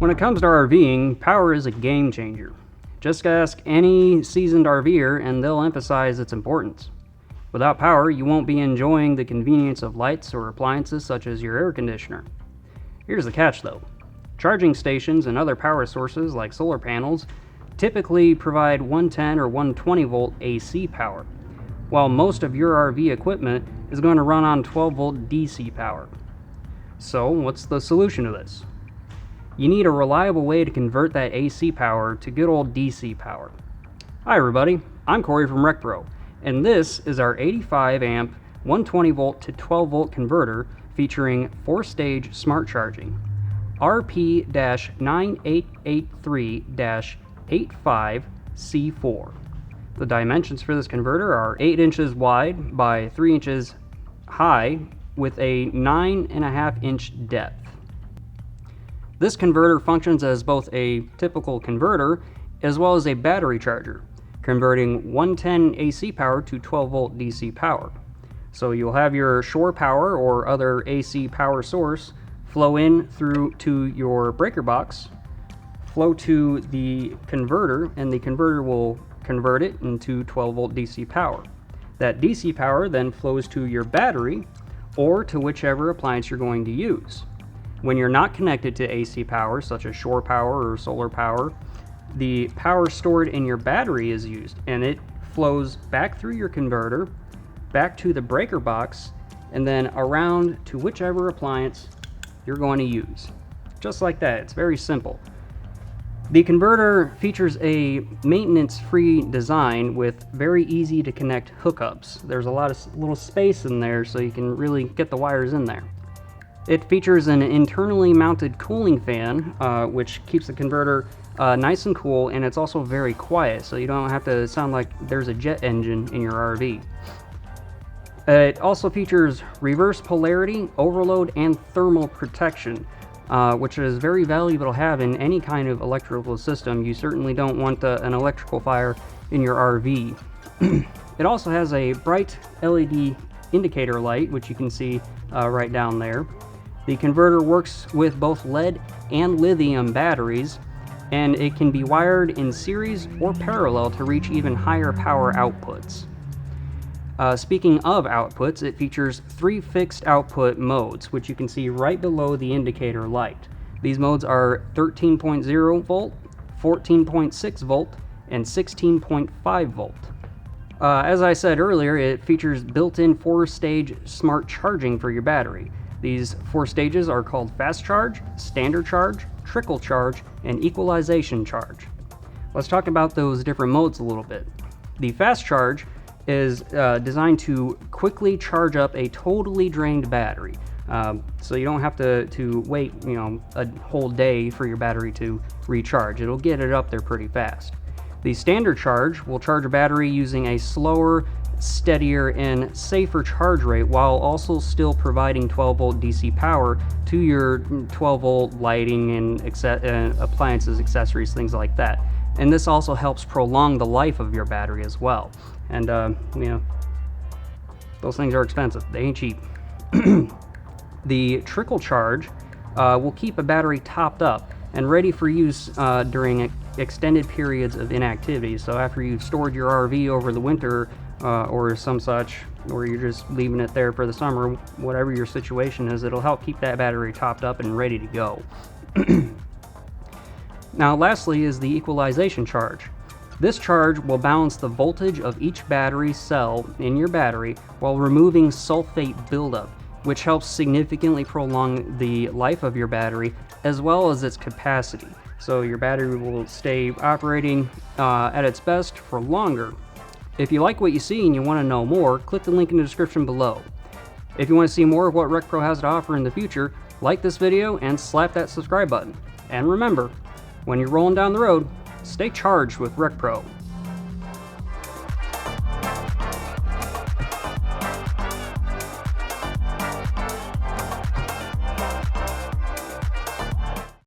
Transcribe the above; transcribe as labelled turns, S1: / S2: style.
S1: When it comes to RVing, power is a game changer. Just ask any seasoned RVer and they'll emphasize its importance. Without power, you won't be enjoying the convenience of lights or appliances such as your air conditioner. Here's the catch though. Charging stations and other power sources like solar panels typically provide 110 or 120 volt AC power, while most of your RV equipment is going to run on 12 volt DC power. So what's the solution to this? You need a reliable way to convert that AC power to good old DC power. Hi everybody, I'm Corey from RecPro, and this is our 85 amp 120 volt to 12 volt converter featuring 4-stage smart charging, RP-9883-85C4. The dimensions for this converter are 8 inches wide by 3 inches high with a 9.5 inch depth. This converter functions as both a typical converter as well as a battery charger, converting 110 AC power to 12 volt DC power. So you'll have your shore power or other AC power source flow in through to your breaker box, flow to the converter, and the converter will convert it into 12 volt DC power. That DC power then flows to your battery or to whichever appliance you're going to use. When you're not connected to AC power, such as shore power or solar power, the power stored in your battery is used, and it flows back through your converter, back to the breaker box, and then around to whichever appliance you're going to use. Just like that, it's very simple. The converter features a maintenance-free design with very easy to connect hookups. There's a lot of little space in there so you can really get the wires in there. It features an internally mounted cooling fan, which keeps the converter nice and cool, and it's also very quiet, so you don't have to sound like there's a jet engine in your RV. It also features reverse polarity, overload, and thermal protection, which is very valuable to have in any kind of electrical system. You certainly don't want an electrical fire in your RV. It also has a bright LED indicator light, which you can see right down there. The converter works with both lead and lithium batteries, and it can be wired in series or parallel to reach even higher power outputs. Speaking of outputs, it features 3 fixed output modes, which you can see right below the indicator light. These modes are 13.0 volt, 14.6 volt, and 16.5 volt. As I said earlier, it features built-in 4-stage smart charging for your battery. These 4 stages are called fast charge, standard charge, trickle charge, and equalization charge. Let's talk about those different modes a little bit. The fast charge is designed to quickly charge up a totally drained battery. So you don't have to wait, a whole day for your battery to recharge. It'll get it up there pretty fast. The standard charge will charge a battery using a slower, steadier, and safer charge rate while also still providing 12 volt DC power to your 12 volt lighting and appliances, accessories, things like that. And this also helps prolong the life of your battery as well. And those things are expensive. They ain't cheap. The trickle charge will keep a battery topped up and ready for use during extended periods of inactivity. So after you've stored your RV over the winter or some such, or you're just leaving it there for the summer, whatever your situation is, it'll help keep that battery topped up and ready to go. Now lastly is the equalization charge. This charge will balance the voltage of each battery cell in your battery while removing sulfate buildup, which helps significantly prolong the life of your battery as well as its capacity. So your battery will stay operating at its best for longer. If you like what you see and you want to know more, click the link in the description below. If you want to see more of what RecPro has to offer in the future, like this video and slap that subscribe button. And remember, when you're rolling down the road, stay charged with RecPro.